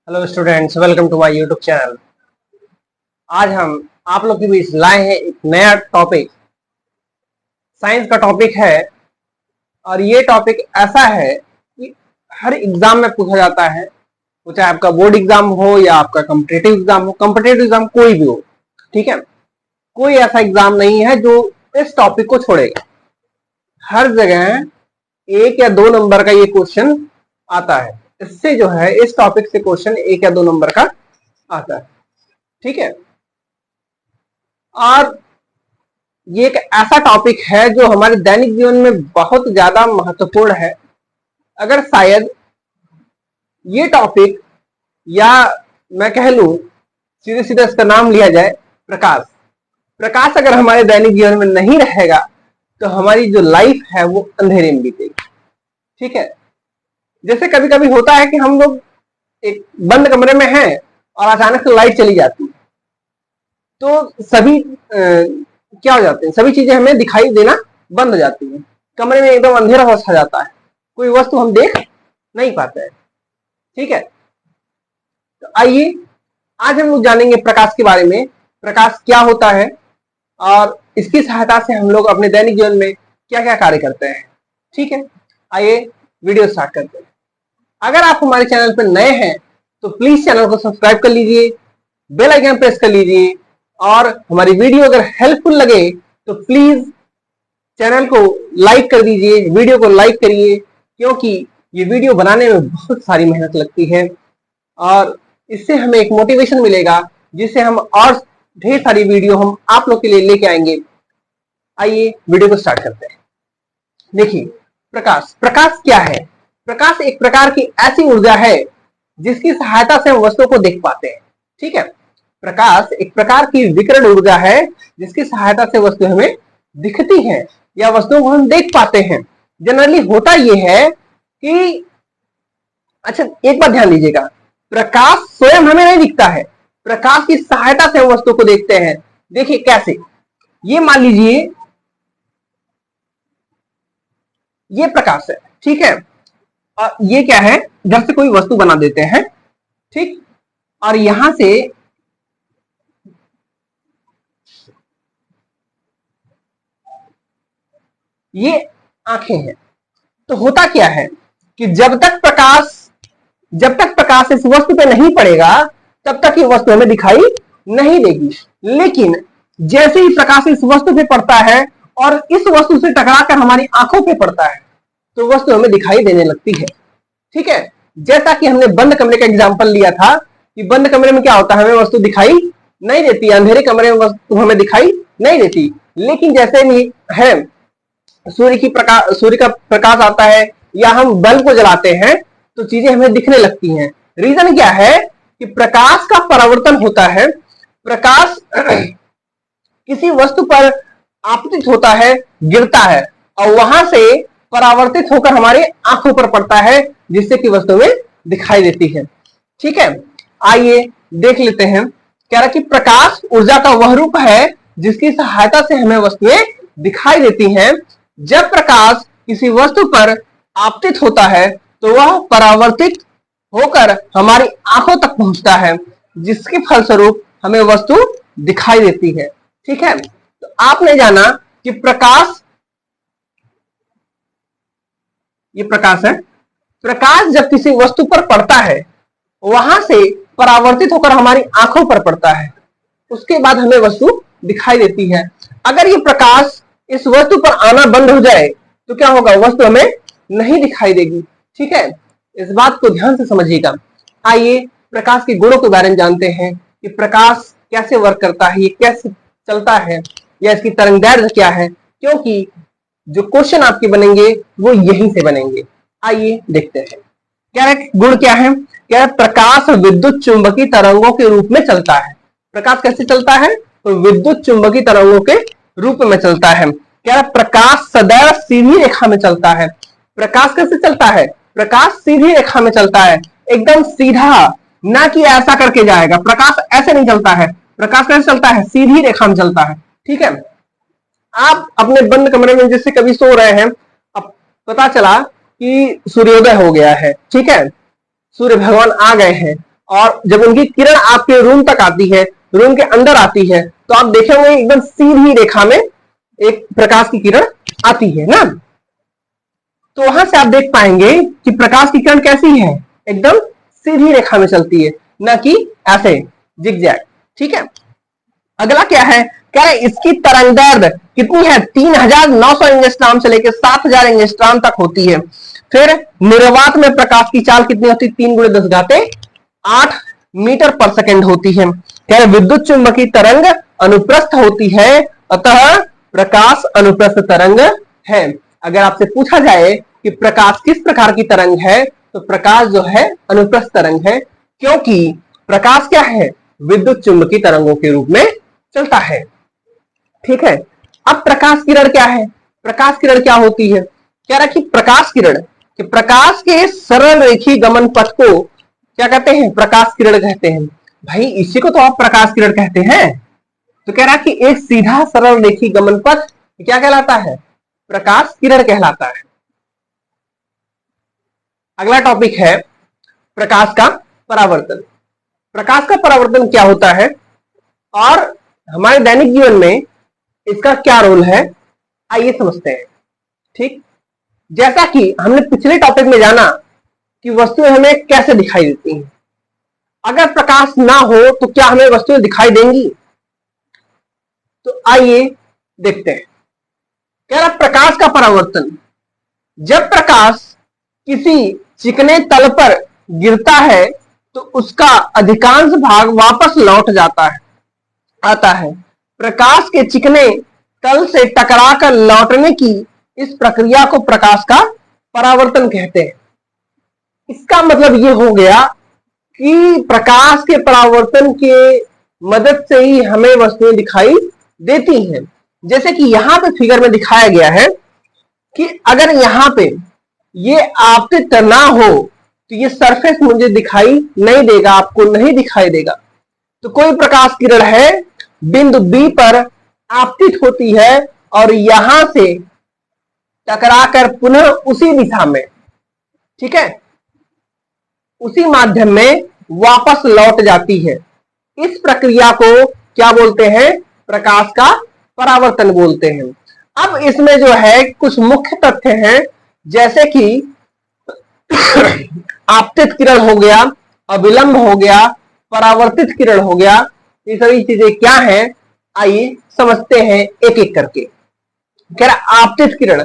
Hello students, welcome to my YouTube channel. आज हम आप लोग के बीच लाए हैं एक नया टॉपिक। साइंस का टॉपिक है और ये टॉपिक ऐसा है कि हर एग्जाम में पूछा जाता है, वो चाहे आपका बोर्ड एग्जाम हो या आपका कॉम्पिटिटिव एग्जाम हो। कॉम्पिटिटिव एग्जाम कोई भी हो, ठीक है, कोई ऐसा एग्जाम नहीं है जो इस टॉपिक को छोड़ेगा। हर जगह 1 या 2 नंबर का ये क्वेश्चन आता है। इससे जो है इस टॉपिक से क्वेश्चन 1 या 2 नंबर का आता है, ठीक है। और ये एक ऐसा टॉपिक है जो हमारे दैनिक जीवन में बहुत ज्यादा महत्वपूर्ण है। अगर शायद ये टॉपिक, या मैं कह लूं सीधे सीधे इसका नाम लिया जाए प्रकाश, प्रकाश अगर हमारे दैनिक जीवन में नहीं रहेगा तो हमारी जो लाइफ है वो अंधेरे में बीतेगी, ठीक है। जैसे कभी कभी होता है कि हम लोग एक बंद कमरे में हैं और अचानक से लाइट चली जाती है, तो सभी क्या हो जाते हैं, सभी चीजें हमें दिखाई देना बंद हो जाती है। कमरे में एकदम अंधेरा हो छा जाता है, कोई वस्तु हम देख नहीं पाते हैं, ठीक है। तो आइए आज हम लोग जानेंगे प्रकाश के बारे में। प्रकाश क्या होता है और इसकी सहायता से हम लोग अपने दैनिक जीवन में क्या क्या कार्य करते हैं, ठीक है। आइए वीडियो स्टार्ट करते हैं। अगर आप हमारे चैनल पर नए हैं तो प्लीज चैनल को सब्सक्राइब कर लीजिए, बेल आइकन प्रेस कर लीजिए, और हमारी वीडियो अगर हेल्पफुल लगे तो प्लीज चैनल को लाइक कर दीजिए, वीडियो को लाइक करिए, क्योंकि ये वीडियो बनाने में बहुत सारी मेहनत लगती है और इससे हमें एक मोटिवेशन मिलेगा, जिससे हम और ढेर सारी वीडियो हम आप लोग के लिए लेके आएंगे। आइए वीडियो को स्टार्ट करते हैं। देखिए प्रकाश, प्रकाश क्या है? प्रकाश एक प्रकार की ऐसी ऊर्जा है जिसकी सहायता से हम वस्तुओं को देख पाते हैं, ठीक है। प्रकाश एक प्रकार की विकिरण ऊर्जा है जिसकी सहायता से वस्तु हमें दिखती हैं या वस्तुओं को हम देख पाते हैं। जनरली होता यह है कि, अच्छा एक बात ध्यान दीजिएगा, प्रकाश स्वयं हमें नहीं दिखता है, प्रकाश की सहायता से हम वस्तु को देखते हैं। देखिए कैसे, ये मान लीजिए ये प्रकाश है, ठीक है। और ये क्या है, इधर से कोई वस्तु बना देते हैं, ठीक, और यहां से ये आंखें हैं। तो होता क्या है कि जब तक प्रकाश इस वस्तु पे नहीं पड़ेगा तब तक ये वस्तु हमें दिखाई नहीं देगी। लेकिन जैसे ही प्रकाश इस वस्तु पे पड़ता है और इस वस्तु से टकराकर हमारी आंखों पे पड़ता है तो वस्तु हमें दिखाई देने लगती है, ठीक है। जैसा कि हमने बंद कमरे का एग्जांपल लिया था कि बंद कमरे में क्या होता है, हमें वस्तु दिखाई नहीं देती, अंधेरे कमरे में वस्तु हमें दिखाई नहीं देती। लेकिन जैसे नहीं है सूर्य का प्रकाश आता है या हम बल्ब को जलाते हैं तो चीजें हमें दिखने लगती हैं। रीजन क्या है कि प्रकाश का परावर्तन होता है। प्रकाश किसी वस्तु पर आपतित होता है, गिरता है और वहां से परावर्तित होकर हमारी आंखों पर पड़ता है, जिससे कि वस्तु में दिखाई देती है, ठीक है। आइए देख लेते हैं। कह रहा कि प्रकाश ऊर्जा का वह रूप है जिसकी सहायता से हमें वस्तुएं दिखाई देती हैं। जब प्रकाश किसी वस्तु पर आपतित होता है तो वह परावर्तित होकर हमारी आंखों तक पहुंचता है, जिसके फलस्वरूप हमें वस्तु दिखाई देती है, ठीक है। तो आपने जाना कि प्रकाश, ये प्रकाश है। प्रकाश जब किसी वस्तु पर पड़ता है वहां से परावर्तित होकर हमारी आंखों पर पड़ता है, उसके बाद हमें वस्तु दिखाई देती है। अगर ये प्रकाश इस वस्तु पर आना बंद हो जाए तो क्या होगा, वस्तु हमें नहीं दिखाई देगी, ठीक है। इस बात को ध्यान से समझिएगा। आइए प्रकाश के गुणों के बारे में जानते हैं कि प्रकाश कैसे वर्क करता है, ये कैसे चलता है, या इसकी तरंगदैर्घ्य क्या है, क्योंकि जो क्वेश्चन आपके बनेंगे वो यहीं से बनेंगे। आइए देखते हैं। क्या है गुण, क्या है, क्या है, प्रकाश विद्युत चुंबकीय तरंगों के रूप में चलता है। प्रकाश कैसे चलता है, तो विद्युत चुंबकीय तरंगों के रूप में चलता है। क्या है, प्रकाश सदैव सीधी रेखा में चलता है। प्रकाश कैसे चलता है, प्रकाश सीधी रेखा में चलता है, एकदम सीधा, ना कि ऐसा करके जाएगा। प्रकाश ऐसे नहीं चलता है, प्रकाश कैसे चलता है, सीधी रेखा में चलता है, ठीक है। आप अपने बंद कमरे में जैसे कभी सो रहे हैं, अब पता चला कि सूर्योदय हो गया है, ठीक है, सूर्य भगवान आ गए हैं और जब उनकी किरण आपके रूम तक आती है, रूम के अंदर आती है, तो आप देखेंगे एकदम सीधी रेखा में एक प्रकाश की किरण आती है ना। तो वहां से आप देख पाएंगे कि प्रकाश की किरण कैसी है, एकदम सीधी रेखा में चलती है, ना कि ऐसे जिगजैग। ठीक है, अगला क्या है, क्या है इसकी तरंगदैर्ध्य कितनी है, 3900 एंगस्ट्रॉम से लेकर 7000 एंगस्ट्रॉम तक होती है। फिर निर्वात में प्रकाश की चाल कितनी होती है, 3×10⁸ मीटर पर सेकंड होती है। क्या विद्युत चुंबकीय तरंग अनुप्रस्थ होती है, अतः प्रकाश अनुप्रस्थ तरंग है। अगर आपसे पूछा जाए कि प्रकाश किस प्रकार की तरंग है, तो प्रकाश जो है अनुप्रस्थ तरंग है, क्योंकि प्रकाश क्या है, विद्युत चुंबकीय तरंगों के रूप में चलता है। ठीक है, अब प्रकाश किरण क्या है, प्रकाश किरण क्या होती है, क्या रखी प्रकाश किरण कि प्रकाश के सरल रेखीय गमन पथ को क्या कहते हैं, प्रकाश किरण कहते हैं। भाई इसी को तो आप प्रकाश किरण कहते हैं। तो कह रहा कि एक सीधा सरल रेखीय गमन पथ क्या कहलाता है, प्रकाश किरण कहलाता है। अगला टॉपिक है प्रकाश का परावर्तन। प्रकाश का परावर्तन क्या होता है और हमारे दैनिक जीवन में इसका क्या रोल है, आइए समझते हैं। ठीक, जैसा कि हमने पिछले टॉपिक में जाना कि वस्तुएं हमें कैसे दिखाई देती हैं। अगर प्रकाश ना हो तो क्या हमें वस्तुएं दिखाई देंगी, तो आइए देखते हैं। कह रहा प्रकाश का परावर्तन, जब प्रकाश किसी चिकने तल पर गिरता है तो उसका अधिकांश भाग वापस लौट जाता है, आता है। प्रकाश के चिकने तल से टकराकर लौटने की इस प्रक्रिया को प्रकाश का परावर्तन कहते हैं। इसका मतलब ये हो गया कि प्रकाश के परावर्तन के मदद से ही हमें वस्तुएं दिखाई देती हैं। जैसे कि यहां पे फिगर में दिखाया गया है कि अगर यहां पे ये आपतित ना हो तो ये सरफेस मुझे दिखाई नहीं देगा, आपको नहीं दिखाई देगा। तो कोई प्रकाश किरण है, बिंदु बी पर आपतित होती है और यहां से टकराकर पुनः उसी दिशा में, ठीक है, उसी माध्यम में वापस लौट जाती है। इस प्रक्रिया को क्या बोलते हैं, प्रकाश का परावर्तन बोलते हैं। अब इसमें जो है कुछ मुख्य तथ्य हैं, जैसे कि आपतित किरण हो गया, अविलंब हो गया, परावर्तित किरण हो गया। ये सभी चीजें क्या हैं, आइए समझते हैं एक एक करके। कह रहा आपतित किरण,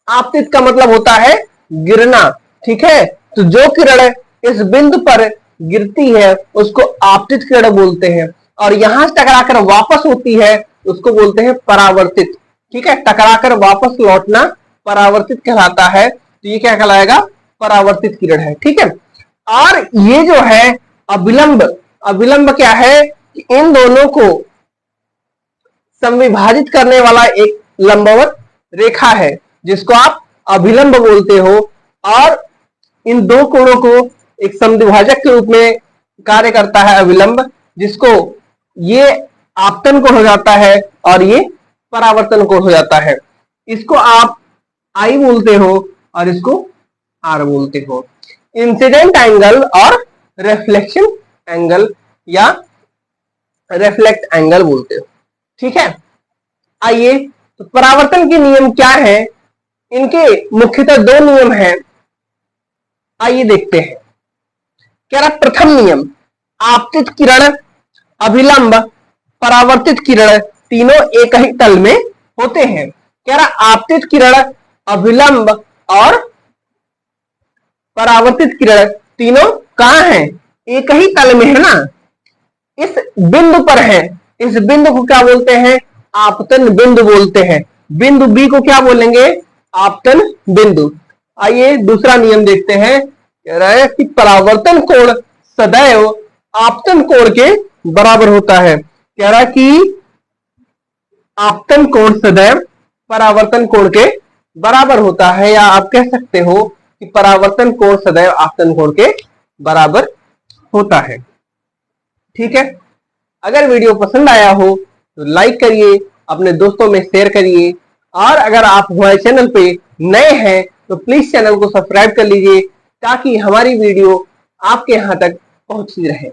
आपतित का मतलब होता है गिरना। ठीक है, तो जो किरण इस बिंदु पर गिरती है उसको आपतित किरण बोलते हैं, और यहां से टकराकर वापस होती है उसको बोलते हैं परावर्तित। ठीक है, टकराकर वापस लौटना परावर्तित कहलाता है। तो ये क्या कहलाएगा, परावर्तित किरण है। ठीक है, और ये जो है अविलंब, अविलंब क्या है कि इन दोनों को संविभाजित करने वाला एक लंबवत रेखा है जिसको आप अभिलंब बोलते हो, और इन दो कोणों को एक समद्विभाजक के रूप में कार्य करता है अविलंब, जिसको ये आपतन कोण हो जाता है और ये परावर्तन कोण हो जाता है। इसको आप आई बोलते हो और इसको आर बोलते हो। इंसिडेंट एंगल और रिफ्लेक्शन एंगल या रिफ्लेक्ट एंगल बोलते हो। ठीक है, आइए तो परावर्तन के नियम क्या है, इनके मुख्यतः दो नियम हैं, आइए देखते हैं। कह रहा प्रथम नियम, आपतित किरण, अभिलंब, परावर्तित किरण तीनों एक ही तल में होते हैं। कह रहा आपतित किरण, अभिलंब और परावर्तित किरण तीनों कहां हैं, एक ही तल में है ना, इस बिंदु पर है। इस बिंदु को क्या बोलते हैं, आपतन बिंदु बोलते हैं। बिंदु बी को क्या बोलेंगे, आपतन बिंदु। आइए दूसरा नियम देखते हैं। कह रहा है कि परावर्तन कोण सदैव आपतन कोण के बराबर होता है। कह रहा है कि आपतन कोण सदैव परावर्तन कोण के बराबर होता है, या आप कह सकते हो कि परावर्तन कोण सदैव आपतन कोण के बराबर होता है। ठीक है, अगर वीडियो पसंद आया हो तो लाइक करिए, अपने दोस्तों में शेयर करिए, और अगर आप हमारे चैनल पे नए हैं तो प्लीज चैनल को सब्सक्राइब कर लीजिए ताकि हमारी वीडियो आपके यहां तक पहुंचती रहे।